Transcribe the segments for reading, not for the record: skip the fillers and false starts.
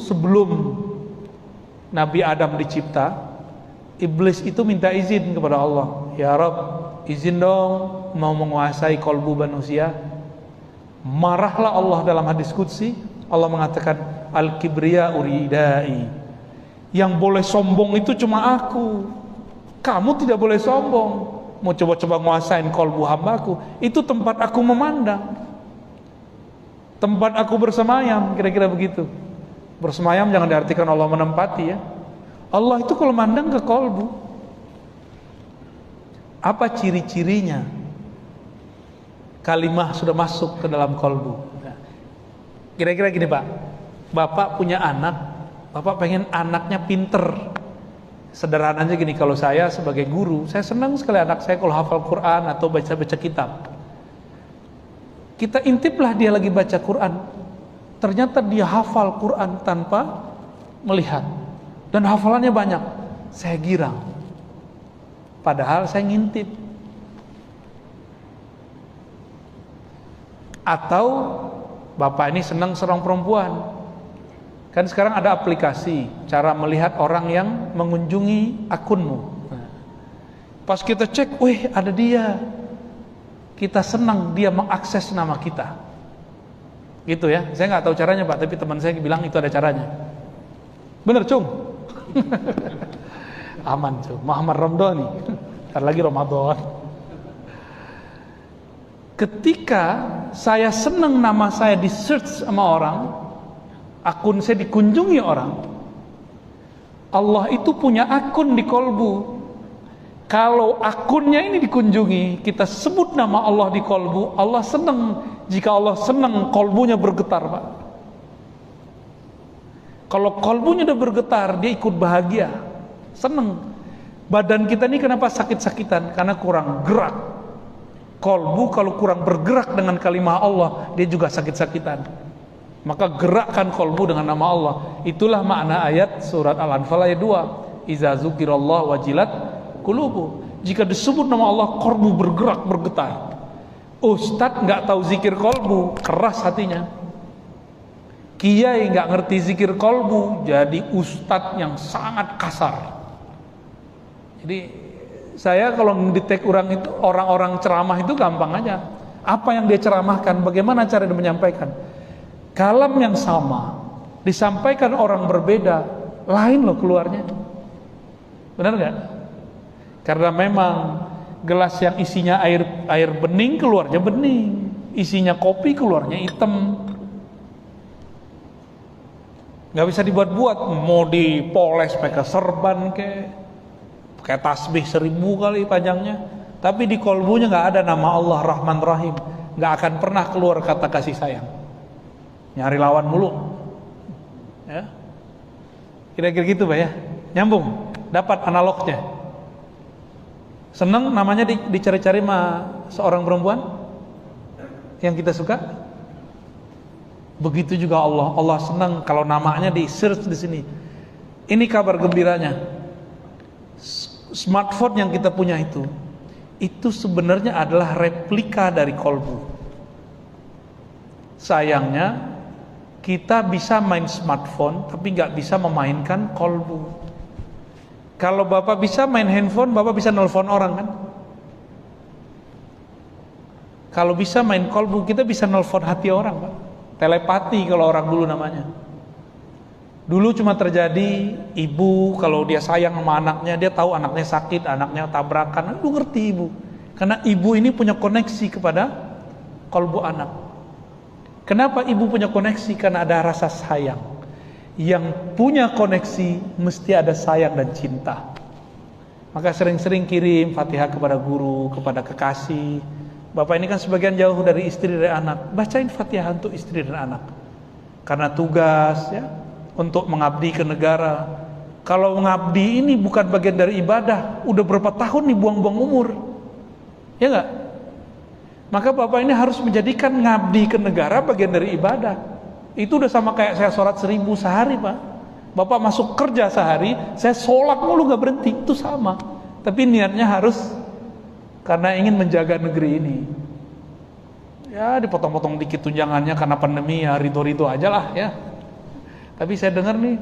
sebelum Nabi Adam dicipta, iblis itu minta izin kepada Allah, ya Rabb, izin dong mau menguasai kolbu manusia. Marahlah Allah dalam hadis qudsi. Allah mengatakan, al-kibriya uridai, yang boleh sombong itu cuma aku, kamu tidak boleh sombong. Mau coba-coba nguasain kolbu hambaku, itu tempat aku memandang, tempat aku bersemayam, kira-kira begitu. Bersemayam jangan diartikan Allah menempati ya. Allah itu kalau mandang ke kolbu. Apa ciri-cirinya? Kalimah sudah masuk ke dalam kolbu. Kira-kira gini Pak, Bapak punya anak, Bapak pengen anaknya pinter. Sederhananya gini, kalau saya sebagai guru, saya senang sekali anak saya kalau hafal Quran atau baca-baca kitab. Kita intiplah dia lagi baca Quran, ternyata dia hafal Quran tanpa melihat, dan hafalannya banyak. Saya girang, padahal saya ngintip. Atau Bapak ini senang seorang perempuan, kan sekarang ada aplikasi cara melihat orang yang mengunjungi akunmu. Pas kita cek, wih ada dia, kita senang dia mengakses nama kita, gitu ya. Saya nggak tahu caranya Pak, tapi teman saya bilang itu ada caranya. Bener Cung? Aman Cung, Muhammad Ramdhani. Ntar lagi Ramadan. Ketika saya senang nama saya di search sama orang, akun saya dikunjungi orang, Allah itu punya akun di kolbu. Kalau akunnya ini dikunjungi, kita sebut nama Allah di kolbu, Allah senang. Jika Allah senang, kolbunya bergetar Pak. Kalau kolbunya udah bergetar, dia ikut bahagia, senang. Badan kita ini kenapa sakit-sakitan? Karena kurang gerak. Kolbu kalau kurang bergerak dengan kalimah Allah, dia juga sakit-sakitan. Maka gerakkan kolbu dengan nama Allah. Itulah makna ayat surat Al-Anfal ayat 2. Iza zukirallah wajilat qulubu. Jika disebut nama Allah, kolbu bergerak, bergetar. Ustadz nggak tahu zikir kolbu, keras hatinya. Kiai nggak ngerti zikir kolbu, jadi ustadz yang sangat kasar. Jadi saya kalau ngedetek orang ceramah itu gampang aja. Apa yang dia ceramahkan, bagaimana cara dia menyampaikan. Kalam yang sama disampaikan orang berbeda, lain loh keluarnya. Benar nggak? Karena memang gelas yang isinya air bening keluarnya bening, isinya kopi keluarnya hitam. Nggak bisa dibuat-buat, mau dipoles pakai serban kayak tasbih 1000 kali panjangnya, tapi di kolbunya nggak ada nama Allah Rahman Rahim, nggak akan pernah keluar kata kasih sayang. Nyari lawan mulu, ya. Kira-kira gitu Pak ya, nyambung, dapat analognya. Seneng namanya dicari-cari sama seorang perempuan yang kita suka. Begitu juga Allah senang kalau namanya di search di sini. Ini kabar gembiranya. Smartphone yang kita punya itu sebenarnya adalah replika dari kolbu. Sayangnya kita bisa main smartphone tapi nggak bisa memainkan kolbu. Kalau Bapak bisa main handphone, Bapak bisa nelpon orang kan? Kalau bisa main kolbu, kita bisa nelpon hati orang Pak. Telepati kalau orang dulu namanya. Dulu cuma terjadi ibu kalau dia sayang sama anaknya, dia tahu anaknya sakit, anaknya tabrakan, lu ngerti ibu. Karena ibu ini punya koneksi kepada kolbu anak. Kenapa ibu punya koneksi? Karena ada rasa sayang. Yang punya koneksi mesti ada sayang dan cinta. Maka sering-sering kirim Fatihah kepada guru, kepada kekasih. Bapak ini kan sebagian jauh dari istri dan anak, bacain Fatihah untuk istri dan anak. Karena tugas ya, untuk mengabdi ke negara. Kalau mengabdi ini bukan bagian dari ibadah, udah berapa tahun nih buang-buang umur, ya nggak? Maka Bapak ini harus menjadikan ngabdi ke negara bagian dari ibadah. Itu udah sama kayak saya sholat 1000 sehari Pak. Bapak masuk kerja sehari, saya sholat mulu nggak berhenti, itu sama. Tapi niatnya harus karena ingin menjaga negeri ini. Ya dipotong-potong dikit tunjangannya karena pandemi, ya rito-rito aja lah ya. Tapi saya dengar nih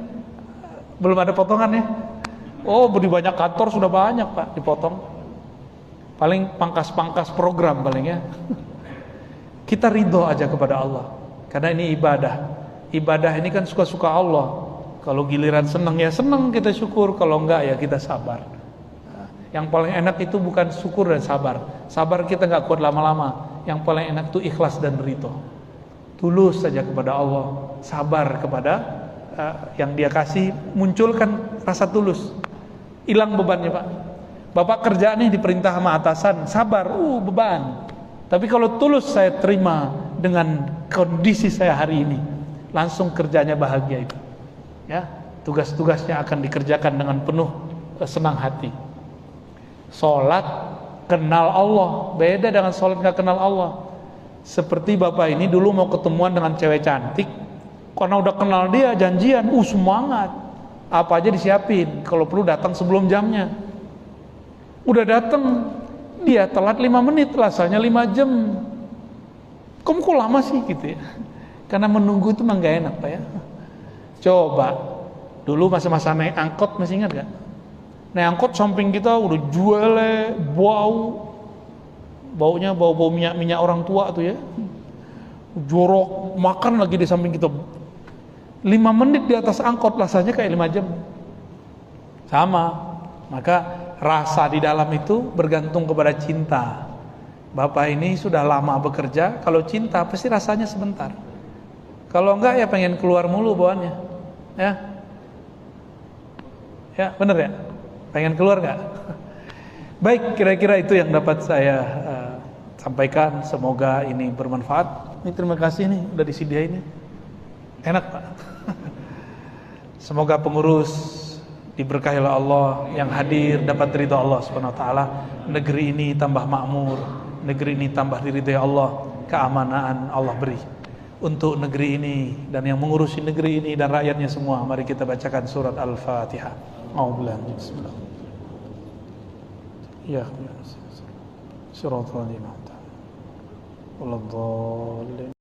belum ada potongannya. Oh, di banyak kantor sudah banyak Pak dipotong. Paling pangkas-pangkas program paling ya. Kita ridho aja kepada Allah, karena ini ibadah. Ibadah ini kan suka-suka Allah. Kalau giliran senang ya senang kita syukur, kalau enggak ya kita sabar. Yang paling enak itu bukan syukur dan sabar. Sabar kita enggak kuat lama-lama. Yang paling enak itu ikhlas dan ridho. Tulus saja kepada Allah, sabar kepada yang Dia kasih, munculkan rasa tulus. Hilang bebannya Pak. Bapak kerja nih diperintah sama atasan, sabar, beban. Tapi kalau tulus saya terima dengan kondisi saya hari ini, langsung kerjanya bahagia itu. Ya, tugas-tugasnya akan dikerjakan dengan penuh senang hati. Salat kenal Allah, beda dengan salat nggak kenal Allah. Seperti bapak ini dulu mau ketemuan dengan cewek cantik, karena udah kenal dia, janjian, semangat, apa aja disiapin, kalau perlu datang sebelum jamnya. Udah datang, dia telat 5 menit, rasanya 5 jam. Kamu kok lama sih gitu ya? Karena menunggu itu memang gak enak Pak ya. Coba dulu masa-masa naik angkot, masih ingat gak? Naik angkot samping kita udah jual, baunya bau minyak orang tua tuh ya. Jorok, makan lagi di samping kita. 5 menit di atas angkot, rasanya kayak 5 jam. Sama. Maka rasa di dalam itu bergantung kepada cinta. Bapak ini sudah lama bekerja, kalau cinta pasti rasanya sebentar. Kalau enggak ya pengen keluar mulu bawaannya. Ya. Ya, benar ya? Pengen keluar enggak? Baik, kira-kira itu yang dapat saya sampaikan. Semoga ini bermanfaat. Ini terima kasih nih udah disediain. Enak Pak. Semoga pengurus diberkahi oleh Allah, yang hadir dapat ridha Allah Subhanahu wa taala, negeri ini tambah makmur, negeri ini tambah diridhai Allah, keamanan Allah beri untuk negeri ini dan yang mengurusi negeri ini dan rakyatnya semua. Mari kita bacakan surat Al-Fatihah. A'udzubillahi bismillah. Ya, siratal ladzina an'amta 'alaihim.